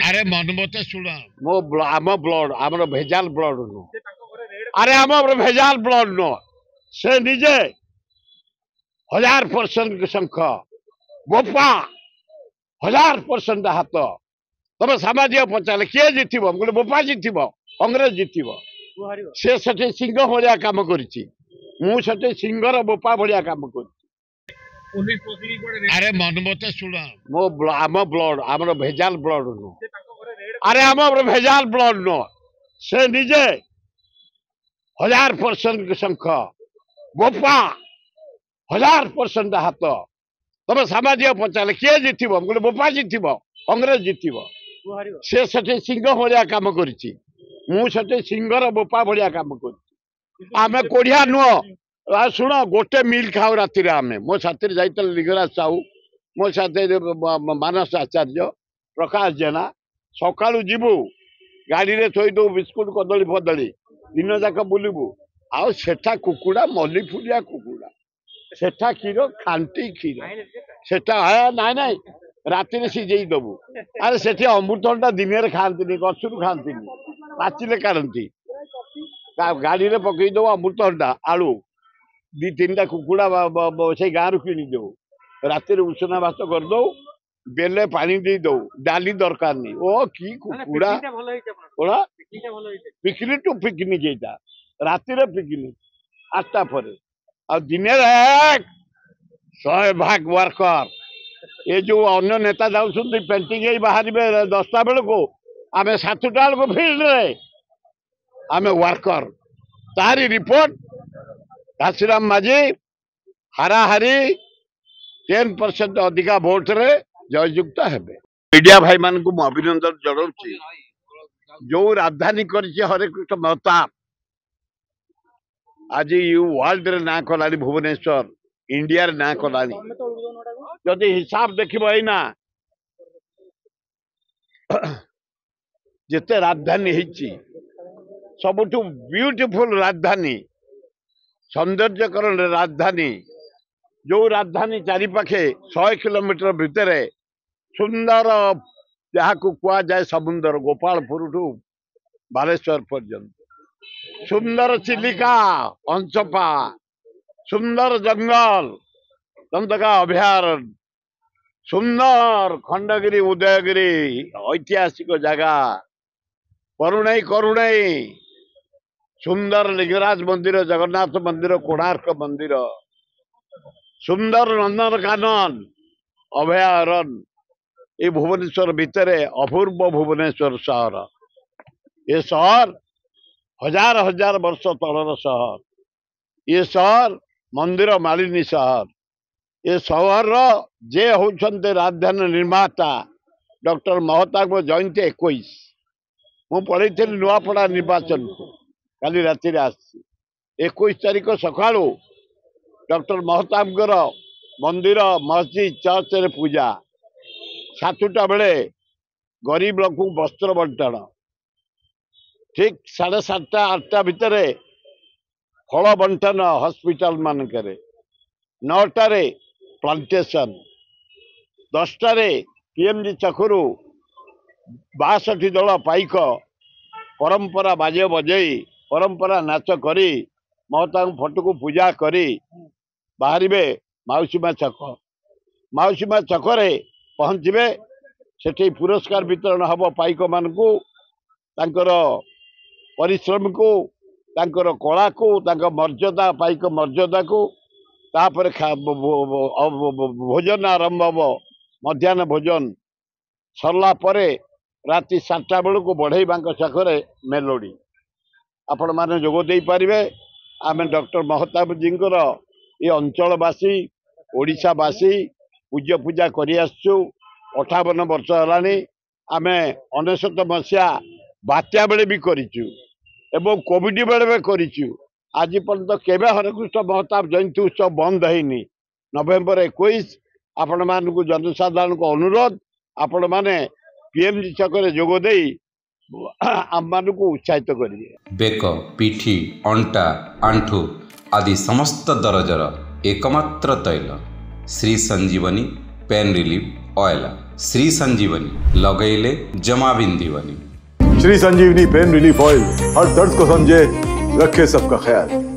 अरे मन मत शुण मो आम ब्लड आम भेजाल ब्लड नु अरे आम भेजाल ब्लड नु से निजे 1000% शंख बोपा 1000% हाथ तब सामाजिक पचारे किए जीत गोटे बोपा जीत कांग्रेस जीत से सेठी सिंह भाया कम कर सिंहर बोपा भाया कम कर अरे मन मत शुण मो आम ब्लड आम भेजाल ब्लड नु अरे आम भेजाल ब्लड नु से निजे 1000% शंख बोपा 1000% हाथ तब सामाजिक पचारे किए जीत गोटे बोपा जीत कांग्रेस जीत से सेठी सिंह भाया कम कर सिंहर बोपा भाया कम कर आम कोढ़िया नुह शुण गोटे मिल खाऊ राति मो साथी जाते लिंगराज साहू मो साथ मानस आचार्य प्रकाश जेना सका जीवु गाड़ी में थोई दो बिस्कुट कदली फदली दिन जाक बुलबू आठा कुकुड़ा मल्ली फुलिया कुकुड़ा सेठा क्षीर खांटी क्षीर सेठा ना ना राति सीझे दबू अरे से अमृतभंडा दिन में खाती गचरू खाती पाचिले काढ़ती गाड़ी में पकई दो अमृतभंडा आलू दी तीन कुकुड़ा से गाँव किणीदे राति उषना भात करदे बेले पानी दे दो डाली दरकार नहीं ओ कि कुकुड़ा पिकनिक टू पिकनिक यहाँ राति पिकनिक 8टा पर दिन 100 भाग वर्कर ये जो अन्य नेता जाऊँ पेंटिंग बाहर 10टा बेलू आम 7टा बेलू फिल्ड आम वर्कर तारी रिपोर्ट घासीराम माझी हाराहारी 10% अधिका भोट रे जययुक्त हेबे। मीडिया भाई मान को अभिनंदन जनाऊँ जो राजधानी कर हरेकृष्ण महताब आज वर्ल्ड रे ना कला भुवनेश्वर इंडिया रे ना कला जदि हिसाब देखिबो एना जिते राजधानी हिची सबुठु ब्यूटीफुल राजधानी सौंदर्यकरण राजधानी जो राजधानी चारिपाखे 100 किलोमीटर भितर सुंदर जहाँ को कुआ जाए समुद्र गोपालपुर ठू बालेश्वर पर्यंत सुंदर चिलिका अंशपा सुंदर जंगल चंदका अभयारण्य सुंदर खंडगिरी उदयगिरी ऐतिहासिक जगह करुणाई करुणाई सुंदर लिंगराज मंदिर जगन्नाथ मंदिर कोणार्क मंदिर सुंदर नंदनकानन अभयारण्य ये भुवनेश्वर भितर अपूर्व भुवनेश्वर शहर ये शहर हजार हजार वर्ष तलर शहर ये शहर मंदिर मालिनी शहर ये शहर जे होउछन्ते राजधानी निर्माता डॉक्टर महताब जयंती 21 मु पढ़ी नुआपड़ा निर्वाचन को काली राति 21 तारीख सका डॉक्टर महताबगर मंदिर मस्जिद चर्च रे पूजा 7टा बेले गरीब लोक वस्त्र बंटन ठीक 7:30 8टा भितर फल बंटन हॉस्पिटल मानक 9टारे प्लांटेशन 10टारे पीएमजी चखुरु 62 दल पाइक परंपरा बाजे बजई परंपरा नाच करी महता फोटो को पूजा करी बाहर मौसीमा छकरे पहुँचे से पुरस्कार वितरण हम पाइक मान को परिश्रम को कला को मर्यादा पाइक मर्यादा को तापर भोजन आरंभ हम मध्याह्न भोजन सरला परे राति 7टा बेलू बढ़ई छकरे मेलोडी आपण मैंने जोग दे पारे आम डॉक्टर महताब जी ये अंचलवासी ओडिशावासी पूज्य पूजा करी 58 वर्ष है आम 99 मसीहा बात्या बेले भी करिचु एवं कोविड बेले भी करिचु आज पर्यंत केबे हरकृष्ण महताब जयंती उत्सव बंद हैनी नवेम्बर 21 आपण मानक जनसाधारण को अनुरोध आपण माने पीएमजी छकरे जोग दे आम को उत्साहित करिए। बेक पिठी अंटा आंठू आदि समस्त दरजर एकमात्र तैल श्री संजीवनी पेन रिलीफ ऑयल। श्री संजीवनी लगैले जमा बिंदीवनी। श्री संजीवनी पेन रिलीफ ऑयल हर दर्द को समझे, रखे सबका ख्याल।